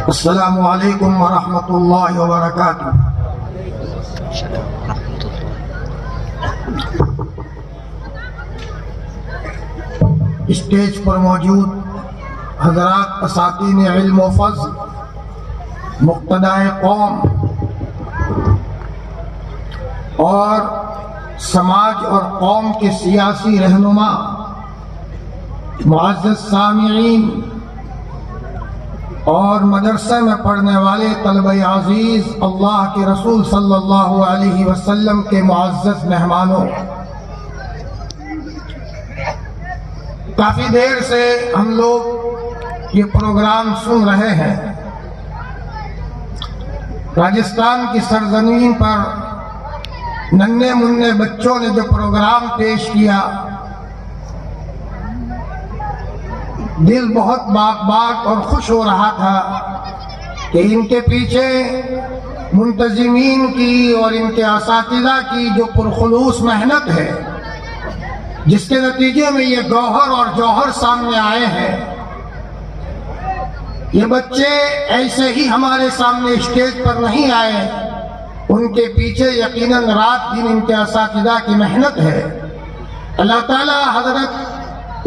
السلام علیکم ورحمۃ اللہ وبرکاتہ۔ اسٹیج پر موجود حضرات اساتذین علم و فضل، مقتدائے قوم اور سماج اور قوم کے سیاسی رہنما، معزز سامعین اور مدرسے میں پڑھنے والے طلبہ عزیز، اللہ کے رسول صلی اللہ علیہ وسلم کے معزز مہمانوں، کافی دیر سے ہم لوگ یہ پروگرام سن رہے ہیں۔ راجستھان کی سرزمین پر ننھے منھے بچوں نے جو پروگرام پیش کیا، دل بہت باغ باغ اور خوش ہو رہا تھا کہ ان کے پیچھے منتظمین کی اور ان کے اساتذہ کی جو پرخلوص محنت ہے، جس کے نتیجے میں یہ گوہر اور جوہر سامنے آئے ہیں۔ یہ بچے ایسے ہی ہمارے سامنے اسٹیج پر نہیں آئے، ان کے پیچھے یقیناً رات دن ان کے اساتذہ کی محنت ہے۔ اللہ تعالی حضرت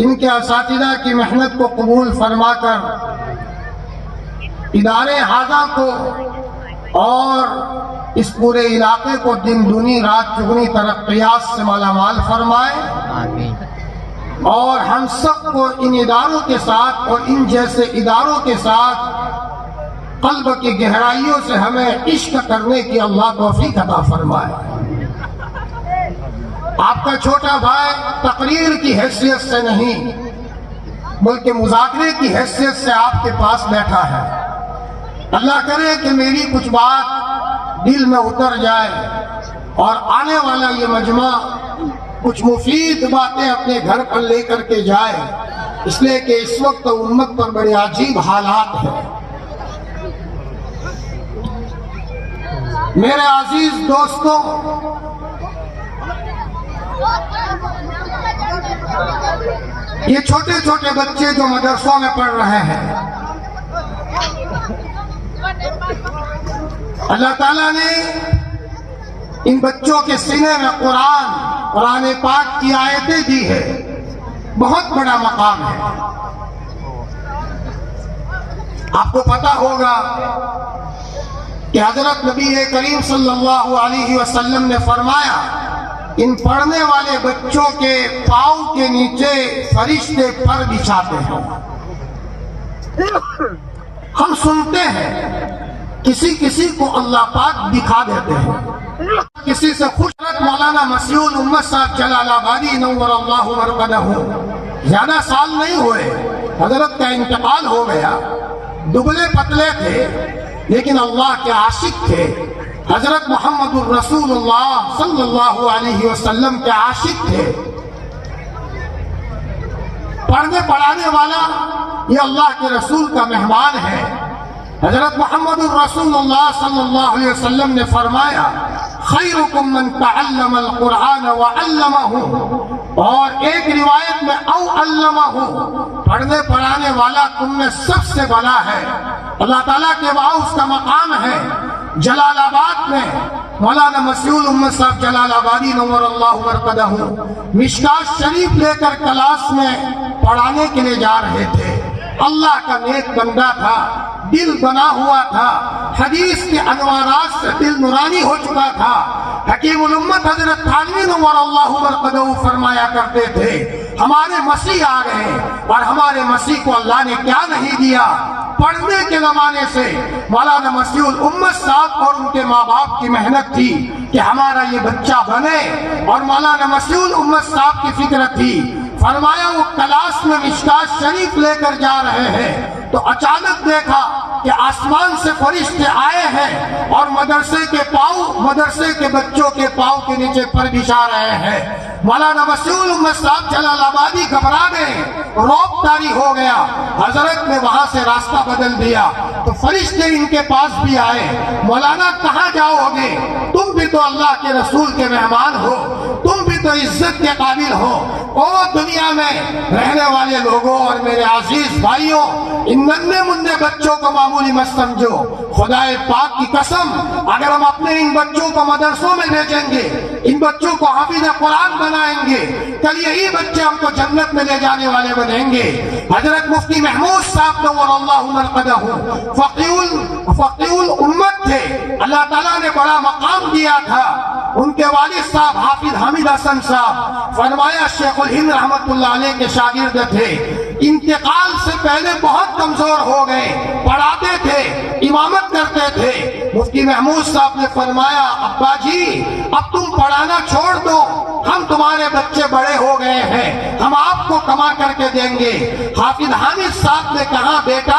ان کے اساتذہ کی محنت کو قبول فرما کر ادارے ہذا کو اور اس پورے علاقے کو دن دنی رات چگنی ترقیات سے مالا مال فرمائے، اور ہم سب کو ان اداروں کے ساتھ اور ان جیسے اداروں کے ساتھ قلب کی گہرائیوں سے ہمیں عشق کرنے کی اللہ توفیق عطا فرمائے۔ آپ کا چھوٹا بھائی تقریر کی حیثیت سے نہیں بلکہ مذاکرے کی حیثیت سے آپ کے پاس بیٹھا ہے۔ اللہ کرے کہ میری کچھ بات دل میں اتر جائے اور آنے والا یہ مجمع کچھ مفید باتیں اپنے گھر پر لے کر کے جائے، اس لیے کہ اس وقت امت پر بڑے عجیب حالات ہیں۔ میرے عزیز دوستوں، یہ چھوٹے چھوٹے بچے جو مدرسوں میں پڑھ رہے ہیں، اللہ تعالیٰ نے ان بچوں کے سینے میں قرآن پاک کی آیتیں دی ہے، بہت بڑا مقام ہے۔ آپ کو پتا ہوگا کہ حضرت نبی کریم صلی اللہ علیہ وسلم نے فرمایا، ان پڑھنے والے بچوں کے پاؤں کے نیچے فرشتے پر بچھاتے ہیں۔ ہم سنتے ہیں، کسی کسی کو اللہ پاک دکھا دیتے ہیں۔ کسی سے خوش مولانا مسیح الامت صاحب جلال آبادی نور اللہ مرقدہ، زیادہ سال نہیں ہوئے حضرت کا انتقال ہو گیا۔ دبلے پتلے تھے لیکن اللہ کے عاشق تھے۔ حضرت محمد الرسول اللہ صلی اللہ علیہ وسلم کے عاشق تھے۔ پڑھنے پڑھانے والا یہ اللہ کے رسول کا مہمان ہے۔ حضرت محمد الرسول اللہ صلی اللہ علیہ وسلم نے فرمایا، خیرکم من تعلم القرآن وعلمہ، اور ایک روایت میں او علمہ، پڑھنے پڑھانے والا تم میں سب سے بڑا ہے۔ اللہ تعالیٰ کے وہاں اس کا مقام ہے۔ جلال آباد میں مولانا مسیح الامت صاحب جلال آبادی نور اللہ مرقدہ مشکات شریف لے کر کلاس میں پڑھانے کے لیے جا رہے تھے۔ اللہ کا نیک بندہ تھا، دل بنا ہوا تھا، حدیث کے انوارات سے دل نورانی ہو چکا تھا۔ حکیم الامت حضرت تھانوی نور اللہ مرقدہ فرمایا کرتے تھے، ہمارے مسیح آ گئے، اور ہمارے مسیح کو اللہ نے کیا نہیں دیا؟ پڑھنے کے زمانے سے مولانا مسیح الامت صاحب اور ان کے ماں باپ کی محنت تھی کہ ہمارا یہ بچہ بنے، اور مولانا مسیح الامت صاحب کی فکر تھی۔ فرمایا وہ کلاس میں مشکات شریف لے کر جا رہے ہیں تو اچانک دیکھا کہ آسمان سے فرشتے آئے ہیں اور مدرسے کے بچوں کے پاؤں کے نیچے پر بچھا رہے ہیں۔ مولانا مسیح الامت صاحب جلال آبادی گھبرا گئے، رعب طاری ہو گیا۔ حضرت نے وہاں سے راستہ بدل دیا تو فرشتے ان کے پاس بھی آئے۔ مولانا کہاں جاؤ گے؟ تم بھی تو اللہ کے رسول کے مہمان ہو، تم بھی تو عزت کے قابل ہو۔ اور دنیا میں رہنے والے لوگوں اور میرے عزیز بھائیوں، ان ننھے منھے بچوں کو معمولی مت سمجھو۔ خدا پاک کی قسم، اگر ہم اپنے ان بچوں کو مدرسوں میں بھیجیں گے، ان بچوں کو حافظ قرآن بنائیں گے، کل یہی بچے ہم کو جنت میں لے جانے والے بنیں گے۔ حضرت مفتی محمود صاحب نور اللہ مرقدہ فقیہ الامت تھے، اللہ تعالیٰ نے بڑا مقام دیا تھا۔ ان کے والد صاحب حافظ حامد حسن صاحب، فرمایا شیخ الہند رحمت اللہ علیہ کے شاگرد تھے، انتقال سے پہلے بہت کمزور ہو گئے، پڑھاتے تھے، امامت کرتے تھے۔ مفتی محمود صاحب نے فرمایا ابا جی اب تم پڑھانا چھوڑ دو، ہم تمہارے بچے بڑے ہو گئے ہیں، ہم آپ کو کما کر کے دیں گے۔ حافظ حامد صاحب نے کہا بیٹا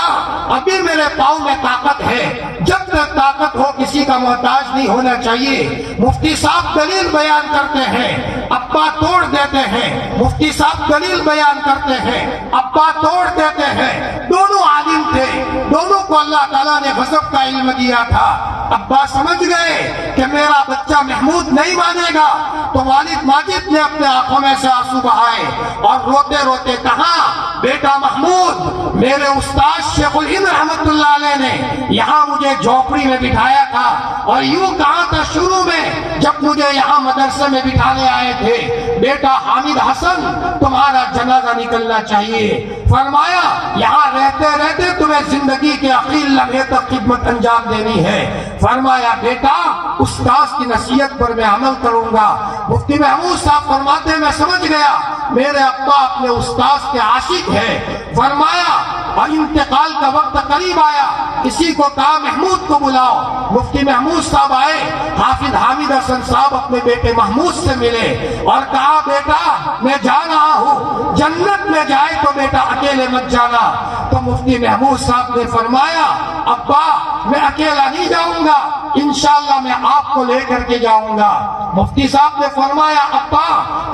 ابھی میرے پاؤں میں طاقت ہے، جب تک طاقت ہو کسی کا محتاج نہیں ہونا چاہیے۔ مفتی صاحب دلیل بیان کرتے ہیں، ابا توڑ دیتے ہیں، مفتی صاحب دلیل بیان کرتے ہیں، ابا توڑ دیتے ہیں۔ دونوں عالم تھے، دونوں کو اللہ تعالیٰ نے غضب کا علم دیا تھا۔ ابا سمجھ گئے کہ میرا بچہ محمود نہیں مانے گا، تو والد ماجد نے اپنے آنکھوں میں سے آنسو بہائے اور روتے روتے کہا بیٹا محمود، میرے استاد شیخ الہند رحمت اللہ علیہ نے یہاں مجھے جھوپڑی میں بٹھایا تھا اور یوں کہا تھا شروع میں جب مجھے یہاں مدرسے میں بٹھانے آئے تھے، بیٹا حامد حسن تمہارا جنازہ نکلنا چاہیے۔ فرمایا یہاں رہتے رہتے تمہیں زندگی کے اخیر لمحے تک خدمت انجام دینی ہے۔ فرمایا بیٹا استاد کی نصیحت پر میں عمل کروں گا۔ مفتی محمود صاحب فرماتے میں سمجھ گیا میرے ابا اپنے استاد کے عاشق ہے۔ فرمایا اور انتقال کا وقت قریب آیا، کسی کو کہا محمود کو بلاؤ۔ مفتی محمود صاحب آئے، حافظ حامد حسن صاحب اپنے بیٹے محمود سے ملے اور کہا بیٹا میں جا رہا ہوں، جنت میں جائے تو بیٹا اکیلے مت جانا۔ تو مفتی محمود صاحب نے فرمایا ابا میں اکیلا نہیں جاؤں گا، انشاءاللہ میں آپ کو لے کر کے جاؤں گا۔ مفتی صاحب نے فرمایا ابا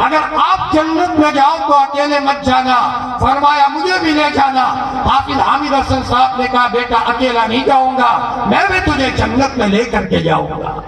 اگر آپ جنت میں جاؤ تو اکیلے مت جانا۔ فرمایا مجھے بھی لے جانا۔ حافظ حامد حسن صاحب نے کہا بیٹا اکیلا نہیں جاؤں گا، میں بھی تجھے جنت میں لے کر کے جاؤں گا۔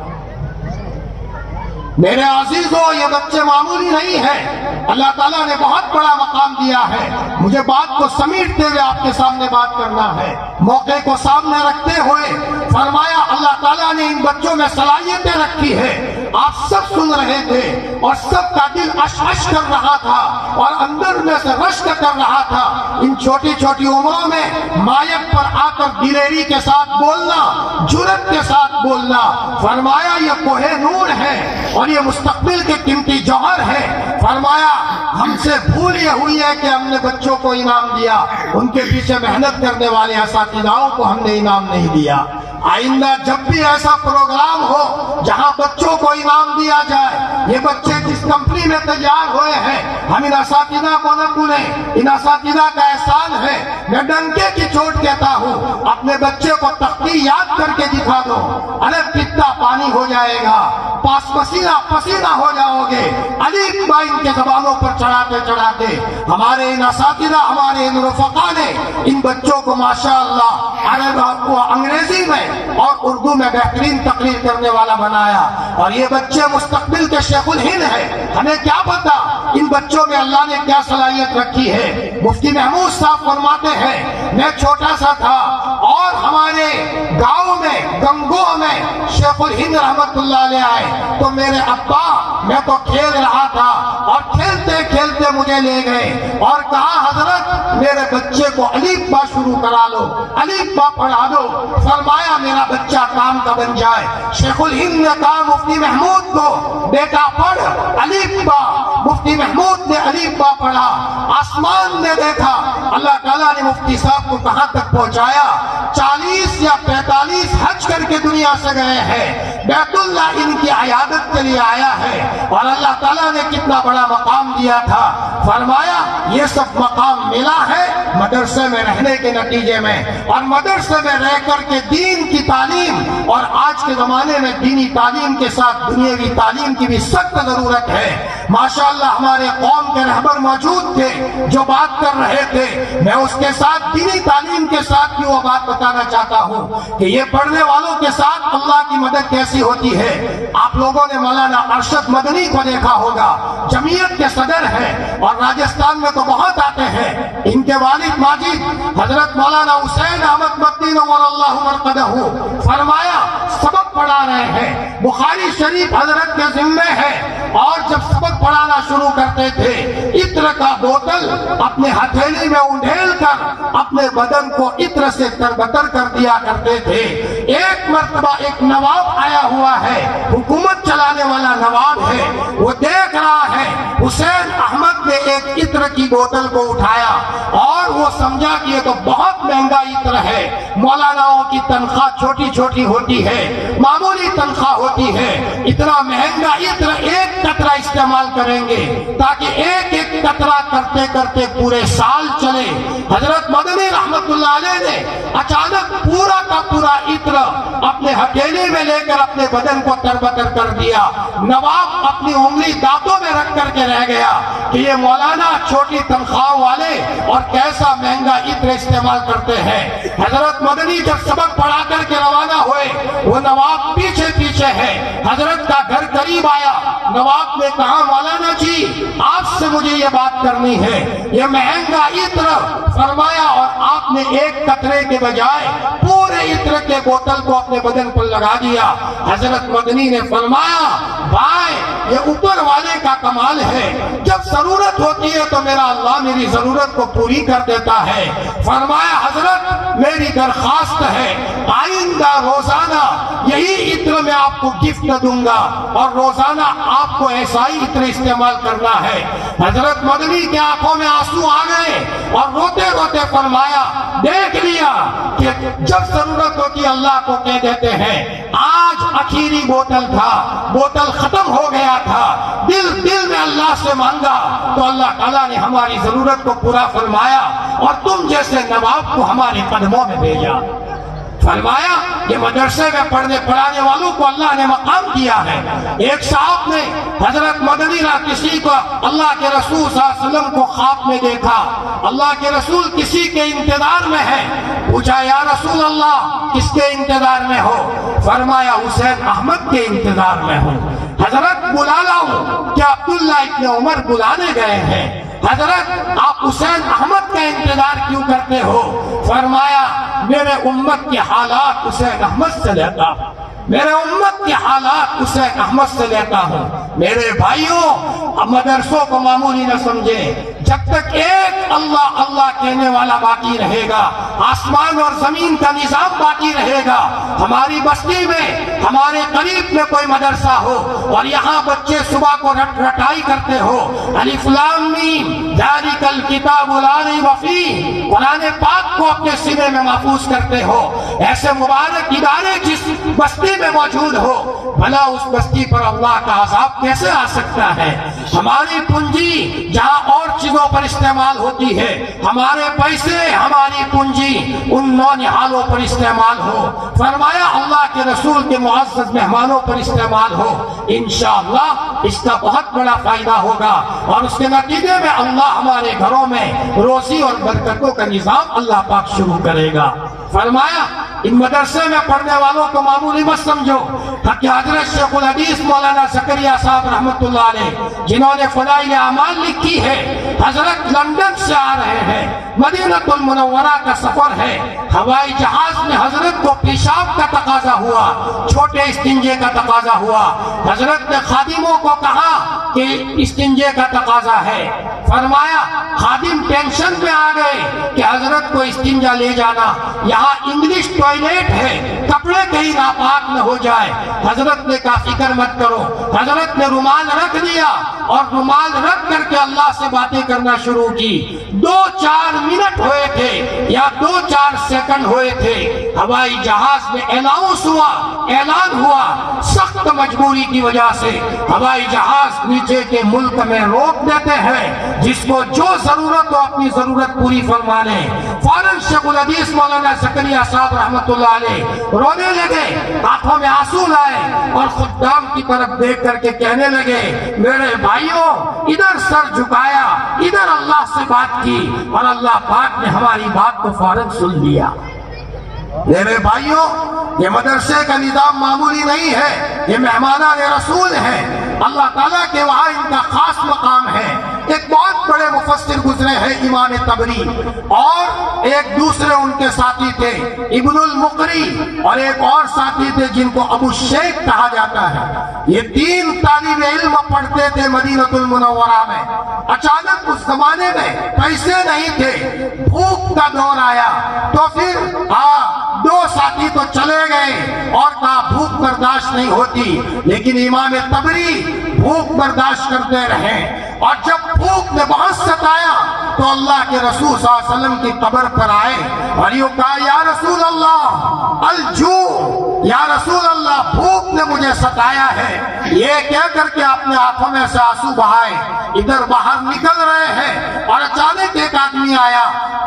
میرے عزیزوں یہ بچے معمولی نہیں ہیں، اللہ تعالیٰ نے بہت بڑا مقام دیا ہے۔ مجھے بات کو سمیٹتے ہوئے آپ کے سامنے بات کرنا ہے، موقع کو سامنے رکھتے ہوئے فرمایا اللہ تعالیٰ نے ان بچوں میں صلاحیتیں رکھی ہے۔ آپ سب سن رہے تھے اور سب کا دل اش کر رہا تھا اور اندر میں سے رشک کر رہا تھا۔ ان چھوٹی چھوٹی عمروں میں مائک پر آ کر دلیری کے ساتھ بولنا، جرأت کے ساتھ بولنا۔ فرمایا یہ کوہ نور ہے اور یہ مستقبل کے قیمتی جوہر ہے۔ فرمایا ہم سے بھول یہ ہوئی ہے کہ ہم نے بچوں کو انعام دیا، ان کے پیچھے محنت کرنے والے اساتذاؤں کو ہم نے انعام نہیں دیا۔ آئندہ جب بھی ایسا پروگرام ہو جہاں بچوں کو انعام دیا جائے، یہ بچے جس کمپنی میں تیار ہوئے ہیں ہم ان اساتذہ کو نہ بھولیں، ان اساتذہ کا احسان ہے۔ میں ڈنکے کی چوٹ کہتا ہوں اپنے بچے کو تختی یاد کر کے دکھا دو، ارے پتا پانی ہو جائے گا، پسینہ پسینہ ہو جاؤ گے۔ الف با ان کے زبانوں پر چڑھاتے چڑھاتے ہمارے ان اساتذہ ہمارے ان رفقا نے ان بچوں کو ماشاءاللہ عربی و انگریزی میں اور اردو میں بہترین تقریر کرنے والا بنایا، اور یہ بچے مستقبل کے شیخ الہند ہیں۔ ہمیں کیا پتا ان بچوں میں اللہ نے کیا صلاحیت رکھی ہے۔ مفتی محمود صاحب فرماتے ہیں میں چھوٹا سا تھا اور ہمارے گاؤں میں گنگو میں شیخ الہند رحمت اللہ علیہ آئے تو میرے ابا میں تو کھیل رہا تھا اور کھیلتے کھیلتے مجھے لے گئے اور کہا حضرت میرے بچے کو الف با شروع کرا لو، الف با پڑھا دو۔ فرمایا میرا بچہ کام کا بن جائے۔ شیخ الہند نے کہا مفتی محمود کو بیٹا پڑھ الف با۔ مفتی محمود نے الف با پڑھا، آسمان نے دیکھا اللہ تعالیٰ نے مفتی صاحب کو کہاں تک پہنچایا، 40 یا 45 حج کر کے دنیا سے گئے ہیں، بیت اللہ ان کی عیادت کے لیے آیا ہے، اور اللہ تعالیٰ نے کتنا بڑا مقام دیا تھا۔ فرمایا یہ سب مقام ملا ہے مدرسے میں رہنے کے نتیجے میں، اور مدرسے میں رہ کر کے دین کی تعلیم، اور آج کے زمانے میں دینی تعلیم کے ساتھ دنیاوی تعلیم کی بھی سخت ضرورت ہے۔ ماشاءاللہ ہمارے قوم کے رہبر موجود تھے جو بات کر رہے تھے، میں اس کے ساتھ دینی تعلیم کے ساتھ بھی وہ بات بتانا چاہتا ہوں کہ یہ پڑھنے والوں کے ساتھ اللہ کی مدد کیسی ہوتی ہے۔ آپ لوگوں نے مولانا ارشد مدنی کو دیکھا ہوگا، جمعیت کے صدر ہیں اور راجستھان میں تو بہت آتے ہیں۔ ان کے والد ماجد حضرت مولانا حسین احمد مدنی نور اللہ مرقدہ فرمایا سبق پڑھا رہے ہیں، بخاری شریف حضرت کے ذمے ہے، اور جب سبق پڑھانا شروع کرتے تھے عطر کا بوتل اپنے ہتھیلی میں اونڈھیل کر اپنے بدن کو عطر سے تربتر کر دیا کرتے تھے۔ ایک مرتبہ ایک نواب آیا ہوا ہے، حکومت چلانے والا نواب ہے، وہ دیکھ رہا ہے حسین احمد نے ایک عطر کی بوتل کو اٹھایا اور وہ سمجھا کہ یہ تو بہت مہنگا عطر ہے، مولاناؤں کی تنخواہ چھوٹی چھوٹی ہوتی ہے، معمولی تنخواہ ہوتی ہے، اتنا مہنگا عطر ایک قطرہ استعمال کریں گے تاکہ ایک ایک قطرہ کرتے کرتے پورے سال چلے۔ حضرت مدنی رحمت اللہ علیہ نے اچانک پورا کا پورا عطر اپنے ہتھیلی میں لے کر اپنے بدن کو تربتر کر دیا۔ نواب اپنی انگلی دانتوں میں رکھ کر کے رہ گیا کہ یہ مولانا چھوٹی تنخواہ والے اور کیسا مہنگا عطر استعمال کرتے ہیں۔ حضرت مدنی جب سبق پڑھا کر کے روانہ ہوئے، وہ نواب پیچھے پیچھے ہے، حضرت کا گھر قریب آیا، نواب نے کہا مولانا جی آپ سے مجھے یہ بات کرنی ہے، یہ مہنگا عطر فرمایا اور آپ نے ایک قطرے کے بجائے پورے عطر کے بوتل کو اپنے بدن پر لگا دیا۔ حضرت مدنی نے فرمایا بھائی یہ اوپر والے کا کمال ہے، جب ضرورت ہوتی ہے تو میرا اللہ میری ضرورت کو پوری کر دیتا ہے۔ فرمایا حضرت میری درخواست ہے آئندہ روزانہ یہی عطر میں آپ کو گفٹ دوں گا اور روزانہ آپ کو ایسا ہی عطر استعمال کرنا ہے۔ حضرت مدنی کی آنکھوں میں آنسو آ گئے اور روتے روتے فرمایا دیکھ لیا کہ جب ضرورت ہوتی اللہ کو کہہ دیتے ہیں۔ آج آخری بوتل تھا، بوتل ختم ہو گیا تھا، دل میں اللہ سے مانگا تو اللہ تعالیٰ نے ہماری ضرورت کو پورا فرمایا اور تم جیسے نواب کو ہمارے قدموں میں بھیجا۔ فرمایا یہ مدرسے میں پڑھنے پڑھانے والوں کو اللہ نے مقام دیا ہے۔ ایک صاحب نے حضرت مدنی کسی کو اللہ کے رسول صلی اللہ علیہ وسلم کو خواب میں دیکھا، اللہ کے رسول کسی کے انتظار میں ہے، پوچھا یا رسول اللہ کس کے انتظار میں ہو؟ فرمایا حسین احمد کے انتظار میں ہوں۔ حضرت بلا لاؤں کیا عبداللہ ابن عمر بلانے گئے ہیں؟ حضرت آپ حسین احمد کا انتظار کیوں کرتے ہو؟ فرمایا میرے امت کے حالات حسین احمد سے لیتا ہوں، میرے امت کے حالات حسین احمد سے لیتا ہوں۔ میرے بھائیوں مدرسوں کو معمولی نہ سمجھے، جب تک ایک اللہ اللہ کہنے والا باقی رہے گا، آسمان اور زمین کا نظام باقی رہے گا۔ ہماری بستی میں ہمارے قریب میں کوئی مدرسہ ہو اور یہاں بچے صبح کو رٹائی کرتے ہو، الف لام میم ذالک الکتاب لا ریب فیہ، قرآن پاک کو اپنے سینے میں محفوظ کرتے ہو، ایسے مبارک ادارے جس بستی میں موجود ہو، بھلا اس بستی پر اللہ کا عذاب کیسے آ سکتا ہے؟ ہماری پونجی جہاں اور چیزوں پر استعمال ہوتی ہے، ہمارے پیسے ہماری پونجی ان نونہالوں پر استعمال ہو۔ فرمایا اللہ کے رسول کے معزز مہمانوں پر استعمال ہو، انشاءاللہ اس کا بہت بڑا فائدہ ہوگا اور اس کے نتیجے میں اللہ ہمارے گھروں میں روزی اور برکتوں کا نظام اللہ پاک شروع کرے گا۔ فرمایا ان مدرسے میں پڑھنے والوں کو معمولی مت سمجھو، کہ حضرت شیخ الحدیث مولانا زکریا صاحب رحمت اللہ علیہ جنہوں نے فضائل اعمال لکھی ہے، حضرت لندن سے آ رہے ہیں، مدینہ المنورہ کا سفر ہے، ہوائی جہاز میں حضرت کو پیشاب کا تقاضا ہوا، چھوٹے استنجے کا تقاضا ہوا۔ حضرت نے خادموں کو کہا کہ استنجے کا تقاضا ہے، فرمایا خادم ٹینشن میں آ گئے کہ حضرت کو استنجا لے جانا، یہاں انگلش ٹوائلٹ ہے، کپڑے کہیں ناپاک نہ ہو جائے۔ حضرت نے کہا فکر مت کرو، حضرت نے رومال رکھ دیا اور رومال رکھ کر کے اللہ سے باتیں کرنا شروع کی۔ 2-4 منٹ ہوئے تھے یا 2-4 سیکنڈ ہوئے تھے، ہوائی جہاز میں اعلان ہوا، سخت مجبوری کی وجہ سے ہوائی جہاز نیچے کے ملک میں روک دیتے ہیں، جس کو جو ضرورت ہو اپنی ضرورت پوری فرما لے۔ فوراً شیخ الحدیث مولانا زکریا صاحب رحمت اللہ علیہ رونے لگے، آنکھوں میں آنسو لائے اور خدام کی طرف دیکھ کر کے کہنے لگے میرے بھائیوں، ادھر سر جھکایا، ادھر اللہ سے بات کی اور اللہ پاک نے ہماری بات کو فوراً سن لیا۔ میرے بھائیوں، یہ مدرسے کا نظام معمولی نہیں ہے، یہ مہمانان رسول ہیں، اللہ تعالیٰ کے وہاں ان کا خاص مقام ہے۔ ایک بہت بڑے مفسر گزرے ہیں امام طبری، اور ایک دوسرے ان کے ساتھی تھے ابن المقری، اور ایک اور ساتھی تھے جن کو ابو شیخ کہا جاتا ہے۔ یہ تین طالب علم پڑھتے تھے مدینہ المنورہ میں۔ اچانک اس زمانے میں پیسے نہیں تھے، بھوک کا دور آیا، تو پھر دو ساتھی تو چلے گئے اور کہا بھوک برداشت نہیں ہوتی، لیکن امام طبری بھوک برداشت کرتے رہے، اور جب بھوک نے بہت ستایا تو اللہ کے رسول صلی اللہ علیہ وسلم کی قبر پر آئے اور یوں کہا یا رسول اللہ الجوع، یا رسول اللہ بھوک نے مجھے ستایا ہے۔ یہ کہہ کر کے اپنے آنکھوں میں سے آنسو بہائے، ادھر باہر نکل رہے ہیں، اور اچانک ایک آدمی آیا،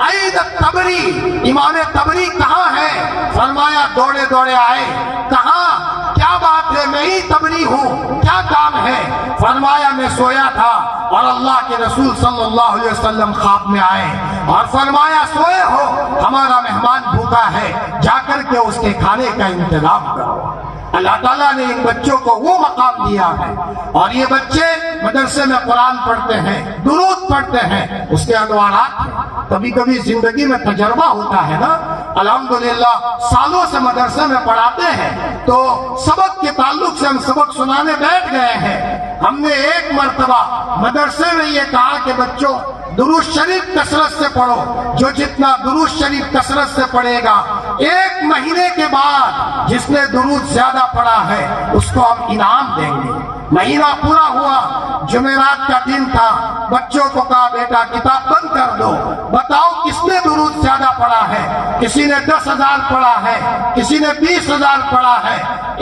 عید طبری، امام طبری کہاں ہے؟ فرمایا دوڑے دوڑے آئے، کہاں کیا بات ہے؟ میں ہی طبری ہوں، کیا کام ہے؟ فرمایا میں سویا تھا اور اللہ کے رسول صلی اللہ علیہ وسلم خواب میں آئے اور فرمایا سوئے ہو، ہمارا مہمان بھوکا ہے، جا کر کے اس کے کھانے کا انتظام کرو۔ اللہ تعالیٰ نے ان بچوں کو وہ مقام دیا ہے، اور یہ بچے مدرسے میں قرآن پڑھتے ہیں، درود پڑھتے ہیں، اس کے انوارات ہیں۔ کبھی کبھی زندگی میں تجربہ ہوتا ہے نا، الحمدللہ سالوں سے مدرسے میں پڑھاتے ہیں، تو سبق کے تعلق سے ہم سبق سنانے بیٹھ گئے ہیں۔ ہم نے ایک مرتبہ مدرسے میں یہ کہا کہ بچوں درود شریف کثرت سے پڑھو، جو جتنا درود شریف کثرت سے پڑھے گا، ایک مہینے کے بعد جس نے درود زیادہ پڑھا ہے اس کو ہم انعام دیں گے۔ مہینہ پورا ہوا، جمعرات کا دن تھا، بچوں کو کہا بیٹا کتاب بند کر دو، بتاؤ کس نے درود زیادہ پڑھا ہے؟ کسی نے 10,000 پڑھا ہے، کسی نے 20,000 پڑھا ہے۔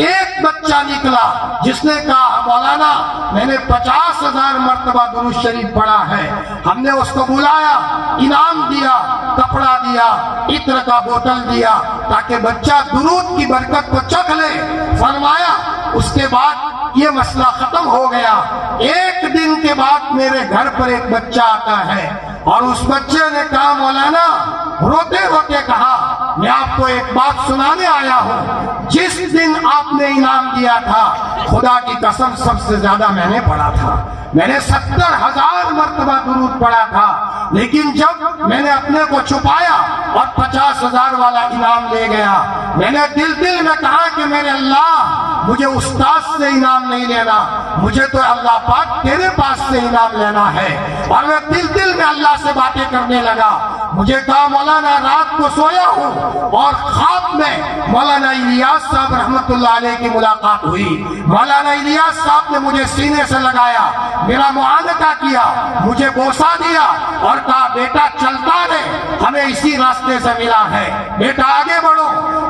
ایک بچہ نکلا جس نے کہا مولانا میں نے 50,000 مرتبہ درود شریف پڑھا ہے۔ ہم نے اس کو بلایا، انعام دیا، کپڑا دیا، عطر کا بوتل دیا تاکہ بچہ درود کی برکت کو چکھ لے۔ فرمایا اس کے بعد یہ مسئلہ ختم ہو گیا۔ ایک دن کے بعد میرے گھر پر ایک بچہ آتا ہے اور اس بچے نے کہا مولانا، روتے روتے کہا میں آپ کو ایک بات سنانے آیا ہوں، جس دن آپ نے انعام دیا تھا خدا کی قسم سب سے زیادہ میں نے پڑھا تھا، میں نے 70,000 مرتبہ درود پڑھا تھا، لیکن جب میں نے اپنے کو چھپایا اور 50,000 والا انعام لے گیا، میں نے دل میں کہا کہ میرے اللہ مجھے استاد سے انعام نہیں لینا، مجھے تو اللہ پاک تیرے پاس سے انعام لینا ہے۔ اور میں دل میں اللہ سے باتیں کرنے لگا۔ مجھے کہا مولانا رات کو سویا ہوں اور خواب میں مولانا الیاس صاحب رحمت اللہ علیہ کی ملاقات ہوئی۔ مولانا الیاس صاحب نے مجھے سینے سے لگایا، میرا معانقہ کیا، مجھے بوسہ دیا اور کہا بیٹا چلتا رہے، ہمیں اسی راستے سے ملا ہے، بیٹا آگے بڑھو۔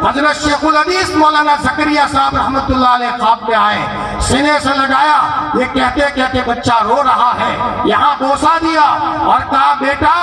حضرت شیخ الحدیث مولانا زکریا صاحب رحمت اللہ علیہ خواب میں آئے، سینے سے لگایا، یہ کہتے کہتے بچہ رو رہا ہے، یہاں بوسہ دیا اور کہا بیٹا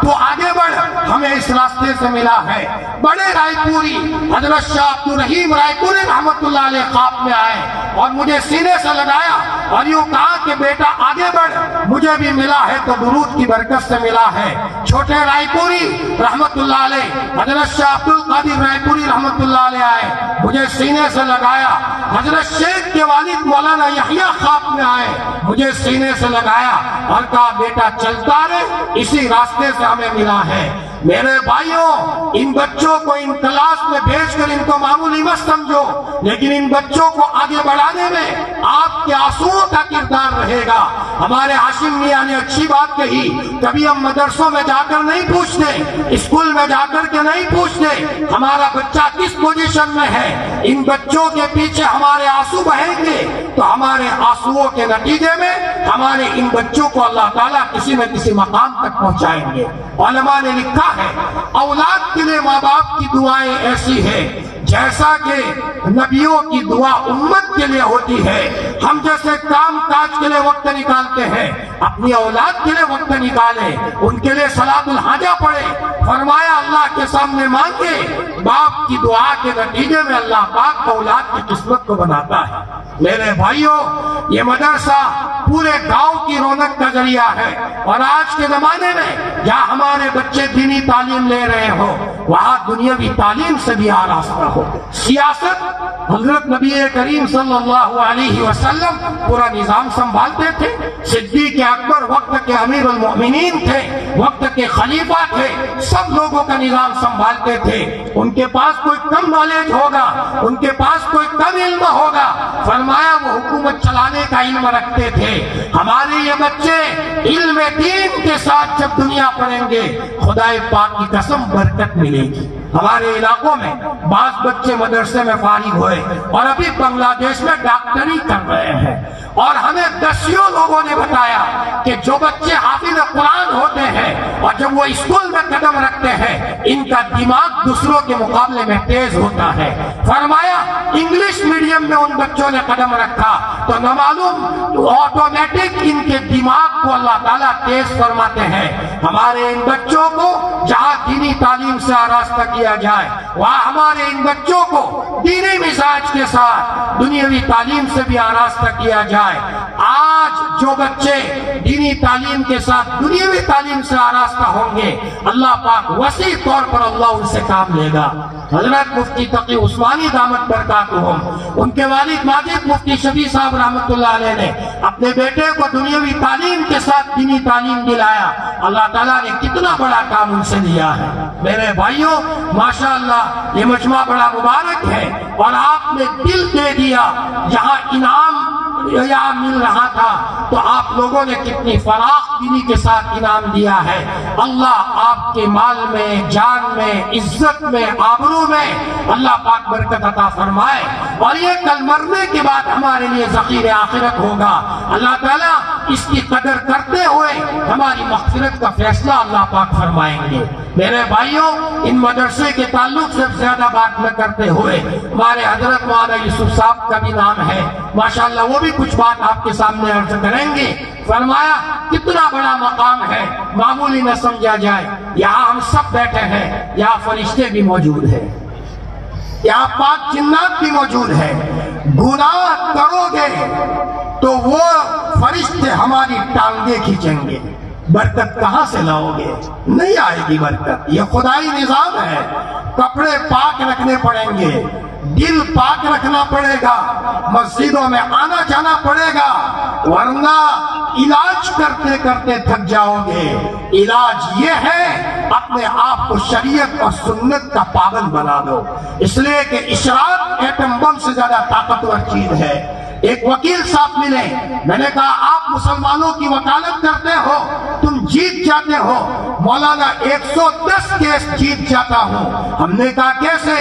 تو آگے بڑھ، ہمیں اس راستے سے ملا ہے۔ بڑے رائے پوری حضرت شاہ عبد الرحیم رائے پوری رحمت اللہ علیہ خواب میں آئے اور مجھے سینے سے لگایا اور یوں کہا کہ بیٹا آگے بڑھ، مجھے بھی ملا ہے تو درود کی برکت سے ملا ہے۔ چھوٹے رائے پوری رحمت اللہ علیہ حضرت شاہ عبد القادر رائے پوری رحمت اللہ علیہ آئے، مجھے سینے سے لگایا۔ حضرت شیخ کے والد مولانا یحییٰ خواب میں آئے، مجھے سینے سے لگایا اور کہا بیٹا چلتا رہے، اسی راستے سے ہمیں ملا ہے۔ میرے بھائیوں، ان بچوں کو ان کلاس میں بھیج کر ان کو معمولی مت سمجھو، لیکن ان بچوں کو آگے بڑھانے میں آپ کے آنسوؤں کا کردار رہے گا۔ ہمارے ہاشم میاں نے اچھی بات کہی، کبھی ہم مدرسوں میں جا کر نہیں پوچھتے، اسکول میں جا کر کے نہیں پوچھتے ہمارا بچہ کس پوزیشن میں ہے۔ ان بچوں کے پیچھے ہمارے آنسو بہیں گے تو ہمارے آنسوؤں کے نتیجے میں ہمارے ان بچوں کو اللہ تعالیٰ کسی نہ کسی مقام تک پہنچائیں گے۔ علماء نے لکھا ہے اولاد کے لیے ماں باپ کی دعائیں ایسی ہیں جیسا کہ نبیوں کی دعا امت کے لیے ہوتی ہے، ہم جیسے کام کاج کے لیے وقت نکالتے ہیں، اپنی اولاد کے لیے وقت نکالے، ان کے لیے صلاۃ الحاجہ پڑھے۔ فرمایا اللہ کے سامنے مانگے، باپ کی دعا کے نتیجے میں اللہ پاک اولاد کی قسمت کو بناتا ہے۔ میرے بھائیوں، یہ مدرسہ پورے گاؤں کی رونق کا ذریعہ ہے، اور آج کے زمانے میں جہاں ہمارے بچے دینی تعلیم لے رہے ہو، وہاں دنیاوی تعلیم سے بھی آراستہ ہو۔ سیاست، حضرت نبی کریم صلی اللہ علیہ وسلم پورا نظام سنبھالتے تھے۔ صدیق اکبر وقت کے امیر المؤمنین تھے، وقت کے خلیفہ تھے، سب لوگوں کا نظام سنبھالتے تھے۔ ان کے پاس کوئی کم نالج ہوگا، ان کے پاس کوئی کم علم ہوگا، فرمایا وہ حکومت چلانے کا علم رکھتے تھے۔ ہمارے یہ بچے علم دین کے ساتھ جب دنیا پڑھیں گے، خدا پاک کی قسم برکت ملے گی۔ ہمارے علاقوں میں بعض بچے مدرسے میں فارغ ہوئے اور ابھی بنگلہ دیش میں ڈاکٹری کر رہے ہیں، اور ہمیں دسیوں لوگوں نے بتایا کہ جو بچے حافظ قرآن ہوتے ہیں اور جب وہ اسکول میں قدم رکھتے ہیں، ان کا دماغ دوسروں کے مقابلے میں تیز ہوتا ہے۔ فرمایا انگلش میڈیم میں ان بچوں نے قدم رکھا تو نہ معلوم آٹومیٹک ان کے دماغ کو اللہ تعالیٰ تیز فرماتے ہیں۔ ہمارے ان بچوں کو جہاں دینی تعلیم سے آراستہ کیا جائے، وہاں ہمارے ان بچوں کو دینی مزاج کے ساتھ دنیاوی تعلیم سے بھی آراستہ کیا جائے۔ آج جو بچے دینی تعلیم کے ساتھ دنیاوی تعلیم سے آراستہ ہوں گے، اللہ پاک وسیع طور پر اللہ ان سے کام لے گا۔ حضرت مفتی تقی عثمانی دامت برکاتہم، ان کے والد ماجد مفتی شفیع صاحب رحمۃ اللہ علیہ نے اپنے بیٹے کو دنیاوی تعلیم کے ساتھ دینی تعلیم دلایا۔ اللہ تعالیٰ نے کتنا بڑا کام ان سے لیا ہے۔ میرے بھائیوں، ماشاءاللہ یہ مجمع بڑا مبارک ہے، اور آپ نے دل دے دیا۔ جہاں انعام یہاں مل رہا تھا تو آپ لوگوں نے کتنی فراخ دینی کے ساتھ انعام دیا ہے۔ اللہ آپ کے مال میں، جان میں، عزت میں، آبرو میں اللہ پاک برکت عطا فرمائے، اور یہ کل مرنے کے بعد ہمارے لیے ذخیرہ آخرت ہوگا۔ اللہ تعالیٰ اس کی قدر کرتے ہوئے ہماری مغفرت کا فیصلہ اللہ پاک فرمائیں گے۔ میرے بھائیوں، ان مدرسے کے تعلق سے زیادہ بات نہ کرتے ہوئے ہمارے حضرت مولانا یوسف صاحب کا بھی نام ہے، ماشاءاللہ وہ بھی کچھ بات آپ کے سامنے عرض کریں گے۔ فرمایا کتنا بڑا مقام ہے، معمولی نہ سمجھا جائے۔ یہاں ہم سب بیٹھے ہیں، یہاں فرشتے بھی موجود ہیں، یہاں پاک جنات بھی موجود ہیں۔ گناہ کرو گے تو وہ فرشتے ہماری ٹانگیں کھینچیں گے، برکت کہاں سے لاؤ گے؟ نہیں آئے گی برکت۔ یہ خدائی نظام ہے۔ کپڑے پاک رکھنے پڑیں گے، دل پاک رکھنا پڑے گا، مسجدوں میں آنا جانا پڑے گا، ورنہ علاج کرتے کرتے تھک جاؤ گے۔ علاج یہ ہے اپنے آپ کو شریعت اور سنت کا پابند بنا دو، اس لیے کہ اشراق ایٹم بم سے زیادہ طاقتور چیز ہے۔ ایک وکیل صاحب ملے، میں نے کہا آپ مسلمانوں کی وکالت کرتے ہو، تم جیت جاتے ہو۔ مولانا 110 کیس جیت جاتا ہوں۔ ہم نے کہا کیسے؟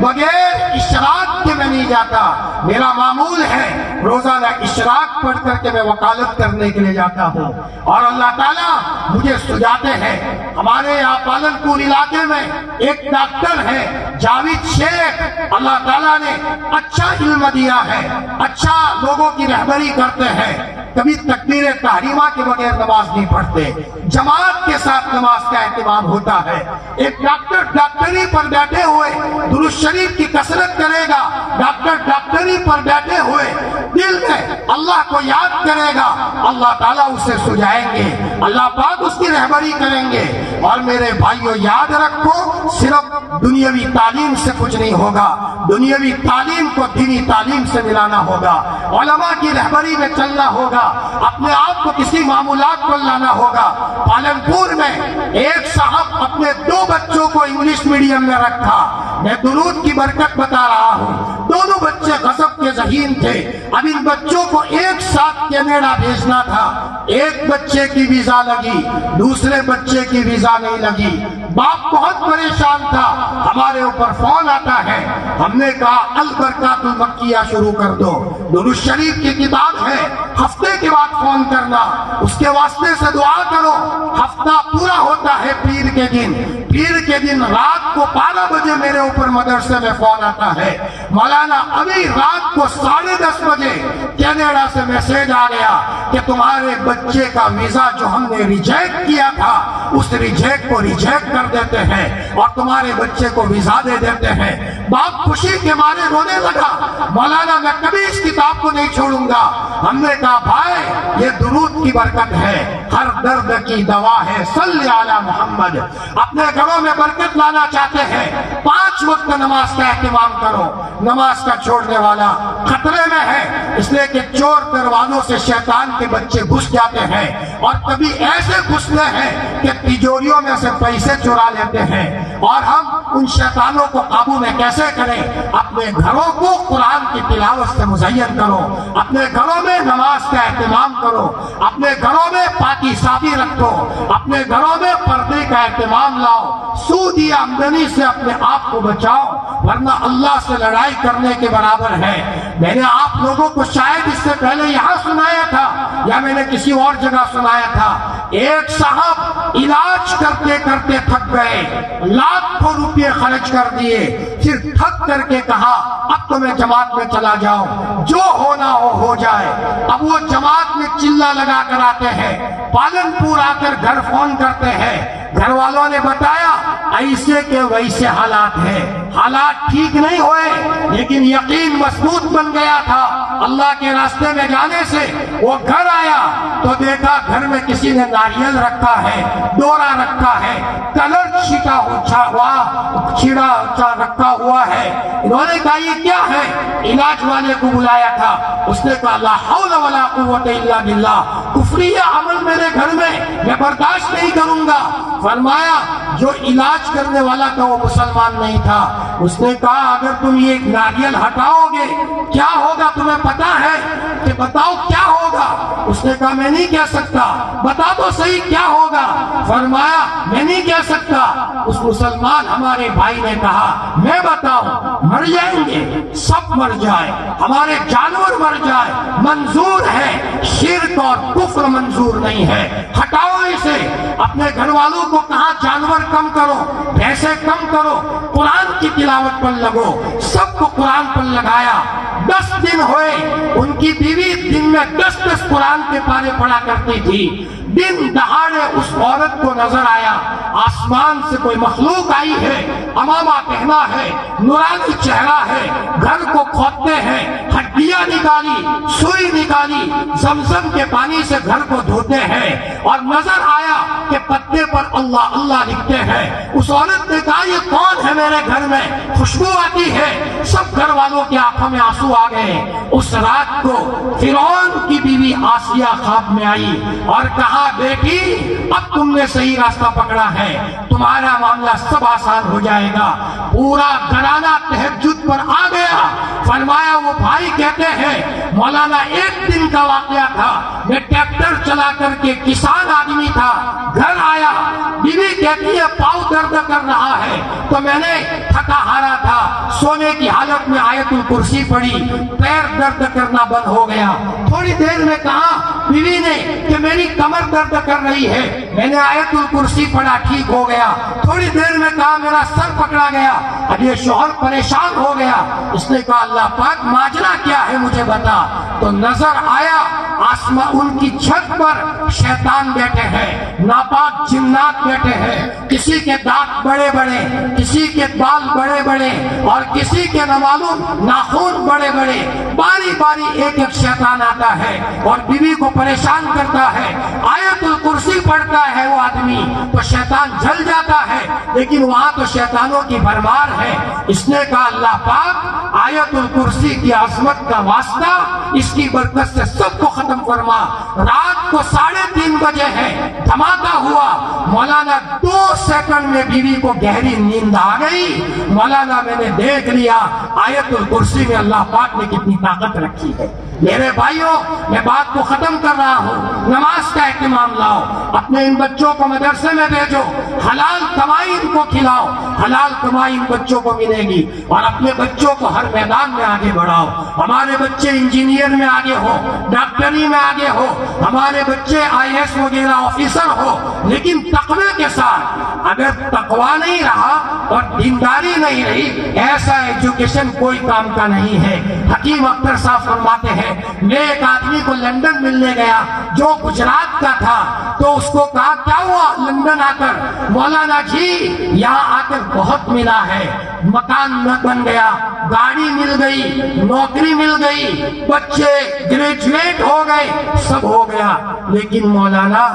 بغیر اشراق کے میں نہیں جاتا، میرا معمول ہے روزانہ اشراق پڑھ کر کے میں وکالت کرنے کے لیے جاتا ہوں، اور اللہ تعالیٰ مجھے سجاتے ہیں۔ ہمارے یہاں پالن پور علاقے میں ایک ڈاکٹر ہے جاوید شیخ، اللہ تعالیٰ نے اچھا علم دیا ہے، اچھا لوگوں کی رہبری کرتے ہیں، کبھی تکبیر تحریمہ کے بغیر نماز نہیں پڑھتے، جماعت کے ساتھ نماز کا اہتمام ہوتا ہے۔ ایک ڈاکٹر ڈاکٹری پر بیٹھے ہوئے درود شریف کی کثرت کرے گا، ڈاکٹر ڈاکٹری پر بیٹھے ہوئے دل میں اللہ کو یاد کرے گا، اللہ تعالیٰ اسے سجائیں گے، اللہ پاک اس کی رہبری کریں گے۔ اور میرے بھائیوں یاد رکھو، صرف دنیاوی تعلیم سے کچھ نہیں ہوگا، دنیاوی تعلیم کو دینی تعلیم سے ملانا ہوگا، علماء کی رہبری میں چلنا ہوگا، اپنے آپ کو کسی معمولات کو لانا ہوگا۔ پالن پور میں ایک صاحب اپنے 2 بچوں کو انگلش میڈیم میں رکھا، میں درود کی برکت بتا رہا ہوں، دونوں بچے غضب کے ذہین تھے۔ اب ان بچوں کو ایک ساتھ کینیڈا بھیجنا تھا، ایک بچے کی ویزا لگی، دوسرے بچے کی ویزا نہیں لگی، باپ بہت پریشان تھا۔ ہمارے اوپر فون آتا ہے، ہم نے کہا البرکات المکیہ شروع کر دو، درود شریف کی کتاب ہے، ہفتے کے بعد فون کرنا، اس کے واسطے سے دعا کرو۔ ہفتہ پورا ہوتا ہے پیر کے دن، پیر کے دن رات کو 12 بجے میرے اوپر مدرسے میں فون آتا ہے، مولانا ابھی رات کو 10:30 بجے کینیڈا سے میسج آ گیا کہ تمہارے بچے کا ویزا جو ہم نے ریجیکٹ کیا تھا اس ریجیکٹ کو ریجیکٹ کر دیتے ہیں اور تمہارے بچے کو ویزا دے دیتے ہیں۔ باپ خوشی کے مارے رونے لگا، مولانا میں کبھی اس کتاب کو نہیں چھوڑوں گا۔ ہم نے کہا بھائی یہ درود کی برکت ہے، ہر درد کی دوا ہے، صلی علی محمد۔ اپنے گھروں میں برکت لانا چاہتے ہیں 5 وقت نماز کا اہتمام کرو۔ نماز کا چھوڑنے والا خطرے میں ہے، اس لیے کہ چور دروازوں سے شیطان کے بچے گھس جاتے ہیں اور کبھی ایسے گھستے ہیں کہ تجوریوں میں سے پیسے چرا لیتے ہیں۔ اور ہم ان شیطانوں کو قابو میں کیسے کریں؟ اپنے گھروں کو قرآن کی تلاوت سے مزین کرو، اپنے گھروں میں نماز کا اہتمام کرو، اپنے گھروں میں پاکی صافی رکھو، اپنے گھروں میں پردے کا اہتمام لاؤ، سودی آمدنی سے اپنے آپ کو بچاؤ، ورنہ اللہ سے لڑائی کرنے کے برابر ہے۔ میں نے آپ لوگوں کو شاید اس سے پہلے یہاں سنایا تھا یا میں نے کسی اور جگہ سنایا تھا، ایک صاحب علاج کرتے کرتے تھک گئے، لاکھوں روپے خرچ کر دیے، پھر تھک کر کے کہا اب تو میں جماعت میں چلا جاؤں، جو ہونا ہو جائے۔ اب وہ جماعت میں چلا لگا کر آتے ہیں، پالن پور آ کر گھر فون کرتے ہیں، گھر والوں نے بتایا ایسے کے ویسے حالات ہیں، حالات ٹھیک نہیں ہوئے لیکن یقین مضبوط بن گیا تھا اللہ کے راستے میں جانے سے۔ وہ گھر آیا تو دیکھا گھر میں کسی نے ناریل رکھا ہے، ڈورا رکھا ہے، کلر چھڑا رکھا ہوا ہے۔ انہوں نے کہا یہ کیا ہے؟ علاج والے کو بلایا تھا، اس نے کہا لا حول ولا قوت الا باللہ، کفریہ عمل میرے گھر میں برداشت نہیں کروں گا۔ فرمایا جو علاج کرنے والا تھا وہ مسلمان نہیں تھا، اس نے کہا اگر تم یہ ناریل ہٹاؤ گے کیا ہوگا تمہیں پتا ہے؟ کہ بتاؤ کیا ہوگا؟ اس نے کہا میں نہیں کہہ سکتا، بتا تو صحیح کیا ہوگا؟ فرمایا میں نہیں کہہ سکتا۔ اس مسلمان ہمارے بھائی نے کہا میں بتاؤں، مر جائیں گے، سب مر جائے، ہمارے جانور مر جائے، منظور ہے، شرک اور کفر منظور نہیں ہے، ہٹاؤ اسے۔ اپنے گھر والوں کو کہا جانور کم کرو، پیسے کم کرو، قرآن کی تلاوت پر لگو، سب کو قرآن پر لگایا۔ 10 دن ہوئے، ان کی بیوی دن میں 10 قرآن کے پارے پڑھا کرتی تھی۔ دن دہاڑے اس عورت کو نظر آیا آسمان سے کوئی مخلوق آئی ہے، امامہ پہنا ہے، نورانی چہرہ ہے، گھر کو کھودتے ہیں، ہڈیاں نکالی، سوئی نکالی، زمزم کے پانی سے گھر کو دھوتے ہیں، اور نظر آیا کہ پتے پر اللہ اللہ لکھتے ہیں۔ اس عورت نے کہا یہ کون ہے میرے گھر میں؟ خوشبو آتی ہے۔ سب گھر والوں کی آنکھوں میں آنسو آ گئے۔ اس رات کو فرعون کی بیوی آسیہ خواب میں آئی اور کہا بیٹی اب تم نے صحیح راستہ پکڑا ہے، تمہارا معاملہ سب آسان ہو جائے گا۔ پورا گھرانہ تہجد پر آ گیا۔ فرمایا وہ بھائی کہتے ہیں مولانا ایک دن کا واقعہ تھا، میں ٹریکٹر چلا کر کے کسان آدمی تھا، گھر آیا، بیوی کہتی ہے پاؤں درد کر رہا ہے، تو میں نے تھکا ہارا تھا، سونے کی حالت میں آیت الکرسی پڑھی، پیر درد کرنا بند ہو گیا۔ تھوڑی دیر میں کہا بیوی نے کہ میری کمر درد کر رہی ہے، میں نے آیت الکرسی پڑھا، ٹھیک ہو گیا۔ تھوڑی دیر میں کہا میرا سر پکڑا گیا، اب یہ شوہر پریشان ہو گیا۔ اس نے کہا اللہ پاک ماجرا کیا ہے مجھے بتا۔ تو نظر آیا آسمان ان کی چھت پر شیطان بیٹھے ہیں، ناپاک جنات بیٹھے ہیں، کسی کے دانت بڑے بڑے، کسی کے بال بڑے بڑے، اور کسی کے نہ معلوم ناخن بڑے بڑے۔ باری باری ایک ایک شیطان آتا ہے اور بیوی کو پریشان کرتا ہے۔ آیت الکرسی پڑھتا ہے وہ آدمی تو شیطان جل جاتا ہے، لیکن وہاں تو شیطانوں کی بھرمار ہے۔ اس نے کہا اللہ پاک آیت الکرسی کی عظمت کا واسطہ اس کی برکت سے سب کو ختم فرما۔ رات رات کو 3:30 بجے ہے، دھماکہ ہوا، مولانا 2 سیکنڈ میں بیوی کو گہری نیند آ گئی۔ مولانا میں نے دیکھ لیا آیت الکرسی میں اللہ پاک نے کتنی طاقت رکھی ہے۔ میرے بھائیوں، میں بات کو ختم کر رہا ہوں، نماز کا اہتمام لاؤ، اپنے ان بچوں کو مدرسے میں بھیجو، حلال کمائی ان کو کھلاؤ، حلال کمائی ان بچوں کو ملے گی، اور اپنے بچوں کو ہر میدان میں آگے بڑھاؤ۔ ہمارے بچے انجینئر میں آگے ہو، ڈاکٹری میں آگے ہو، ہمارے بچے IAS وغیرہ آفیسر ہو، لیکن تقوی کے ساتھ۔ اگر تقوی نہیں رہا اور دینداری نہیں رہی، ایسا ایجوکیشن کوئی کام کا نہیں ہے۔ حکیم اختر صاحب فرماتے ہیں، میں ایک آدمی کو لندن ملنے گیا جو گجرات کا تھا، تو اس کو کہا کیا ہوا لندن آ کر؟ مولانا جی یہاں آ کر بہت ملا ہے، مکان بن گیا، گاڑی مل گئی، نوکری مل گئی، بچے گریجویٹ ہو گئے، سب ہو گیا، لیکن مولانا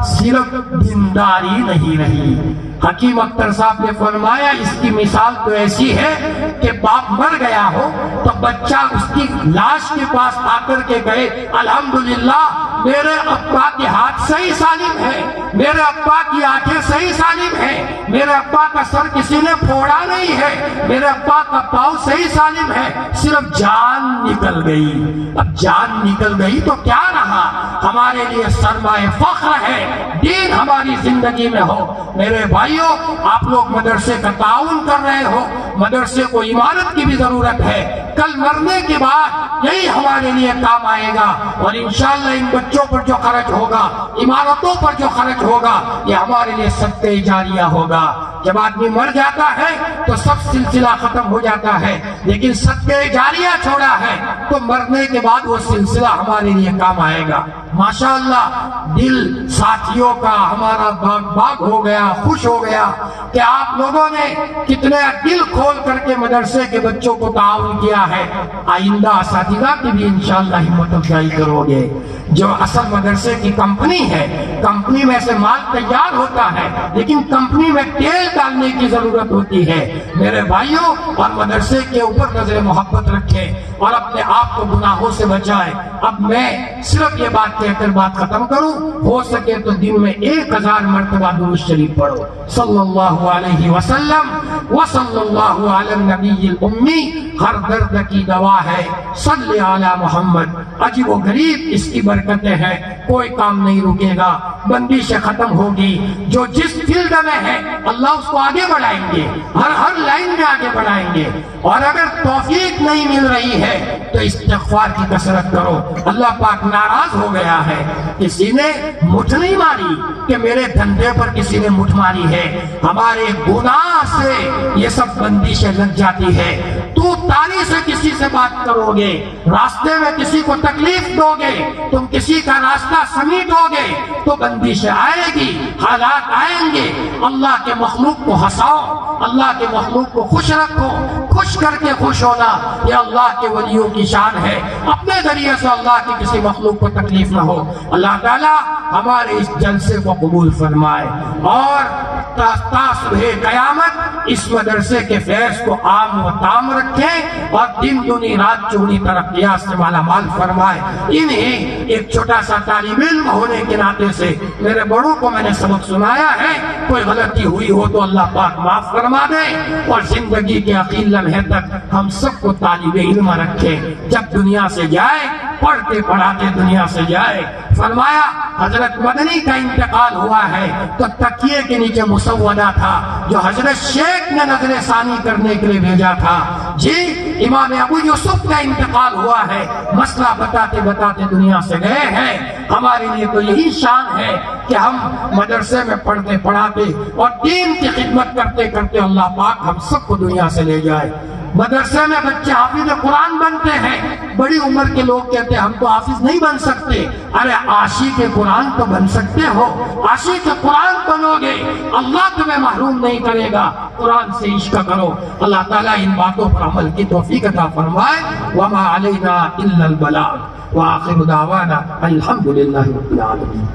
صرف دینداری نہیں رہی۔ حکیم اختر صاحب نے فرمایا اس کی مثال تو ایسی ہے کہ باپ مر گیا ہو تو بچہ اس کی لاش کے پاس آ کر کے گئے، الحمدللہ میرے ابا کے ہاتھ صحیح سالم ہے، میرے ابا کی آنکھیں صحیح سالم ہے، میرے ابا کا سر کسی نے پھوڑا نہیں ہے، میرے ابا کا پاؤں صحیح سالم ہے، صرف جان نکل گئی۔ اب جان نکل گئی تو کیا رہا؟ ہمارے لیے سرمایہ فخر ہے دین ہماری زندگی میں ہو۔ میرے بھائیوں، آپ لوگ مدرسے کا تعاون کر رہے ہو، مدرسے کو عمارت کی بھی ضرورت ہے، کل مرنے کے بعد یہی ہمارے لیے کام آئے گا، اور انشاءاللہ ان بچوں پر جو خرچ ہوگا، عمارتوں پر جو خرچ ہوگا، یہ ہمارے لیے صدقہ جاریہ ہوگا۔ جب آدمی مر جاتا ہے تو سب سلسلہ ختم ہو جاتا ہے، لیکن صدقہ جاریہ چھوڑا ہے تو مرنے کے بعد وہ سلسلہ ہمارے لیے کام آئے گا۔ ماشاءاللہ دل ساتھیوں کا ہمارا باغ ہو گیا، خوش ہو گیا کہ آپ لوگوں نے کتنے دل کھول کر کے مدرسے کے بچوں کو تعاون کیا ہے۔ آئندہ اساتذہ کی بھی انشاءاللہ ہمت افزائی کرو گے۔ جو اصل مدرسے کی کمپنی ہے، کمپنی میں سے مال تیار ہوتا ہے، لیکن کمپنی میں تیل ڈالنے کی ضرورت ہوتی ہے۔ میرے بھائیوں، اور مدرسے کے اوپر نظر محبت رکھیں اور اپنے آپ کو گناہوں سے بچائیں۔ اب میں صرف یہ بات کہہ کر بات ختم کروں، ہو سکے تو دن میں 1000 مرتبہ درود شریف پڑھو، صلی اللہ علیہ وسلم وصلی اللہ علی النبی الامی۔ ہر درد کی دوا ہے، صلی علی محمد۔ عجیب و غریب اس کی برکتیں ہیں، کوئی کام نہیں رکے گا، بندشیں ختم ہوگی۔ جو جس فیلڈ میں ہے اللہ اس کو آگے بڑھائیں گے، ہر لائن میں آگے بڑھائیں گے۔ اور اگر توفیق نہیں مل رہی ہے تو استغفار کی کثرت کرو۔ اللہ پاک ناراض ہو گیا ہے، کسی نے مٹھ نہیں ماری کہ میرے دھندے پر کسی نے مٹھ ماری ہے، ہمارے گناہ سے یہ سب بندشیں لگ جاتی ہے۔ تو تالی سے کسی سے بات کرو گے، راستے میں کسی کو تکلیف دو گے، تم کسی کا راستہ سمیٹو گے تو بندشیں آئے گی، حالات آئیں گے۔ اللہ کے مخلوق کو ہنساؤ، اللہ کے مخلوق کو خوش رکھو، خوش کر کے خوش ہونا یہ اللہ کے ولیوں کی شان ہے۔ اپنے ذریعے سے اللہ کی کسی مخلوق کو تکلیف نہ ہو۔ اللہ تعالیٰ ہمارے اس جلسے کو قبول فرمائے اور تا صبح قیامت اس مدرسے کے فیض کو عام و تام رکھے اور دن دنی رات چگنی ترقیات سے مالا مال فرمائے۔ انہیں ایک چھوٹا سا طالب علم ہونے کے ناطے سے میرے بڑوں کو میں نے سبق سنایا ہے، کوئی غلطی ہوئی ہو تو اللہ پاک معاف فرما دے، اور زندگی کے اخیر لمحے تک ہم سب کو طالب علم رکھے۔ جب دنیا سے جائے، پڑھتے پڑھاتے دنیا سے جائے۔ فرمایا حضرت مدنی کا انتقال ہوا ہے تو تکیے کے نیچے مسودہ تھا جو حضرت شیخ نے نظر ثانی کرنے کے لیے بھیجا تھا۔ جی امام ابو یوسف کا انتقال ہوا ہے، مسئلہ بتاتے بتاتے دنیا سے گئے ہیں۔ ہمارے لیے تو یہی شان ہے کہ ہم مدرسے میں پڑھتے پڑھاتے اور دین کی خدمت کرتے کرتے اللہ پاک ہم سب کو دنیا سے لے جائے۔ مدرسے میں بچے حافظ قرآن بنتے ہیں، بڑی عمر کے لوگ کہتے ہیں ہم تو حافظ نہیں بن سکتے۔ ارے عاشق قرآن تو بن سکتے ہو، عاشق قرآن بنو گے اللہ تمہیں محروم نہیں کرے گا۔ قرآن سے عشق کرو۔ اللہ تعالیٰ ان باتوں پر عمل کی توفیق عطا فرمائے۔ وما علینا الا البلاغ وآخر دعوانا الحمد للہ رب العالمین۔